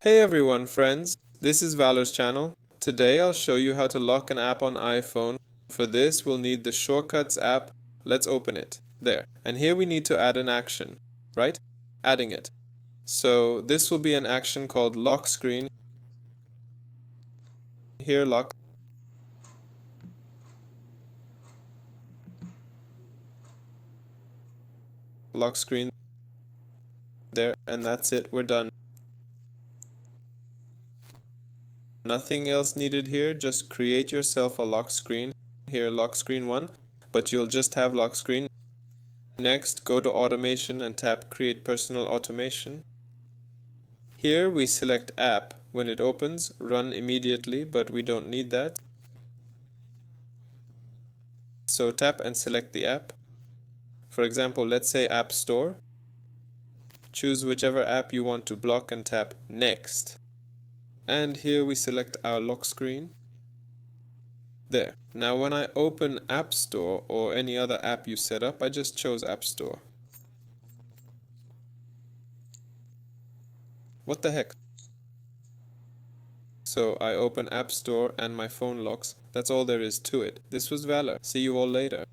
Hey everyone, friends. This is Valor's channel. Today I'll show you how to lock an app on iPhone. For this, we'll need the Shortcuts app. Let's open it. There. And here we need to add an action, right? Adding it. So this will be an action called lock screen. Here, lock screen there, and that's it. We're done. Nothing else needed here. Just create yourself a lock screen. Here, lock screen 1, but you'll just have lock screen. Next, go to automation and tap create personal automation. Here we select app. When it opens, run immediately, but we don't need that. So tap and select the app. For example, let's say App Store. Choose whichever app you want to block and tap next. And here we select our lock screen. There. Now when I open App Store or any other app you set up, I just chose App Store. What the heck? So I open App Store and my phone locks. That's all there is to it. This was Valor. See you all later.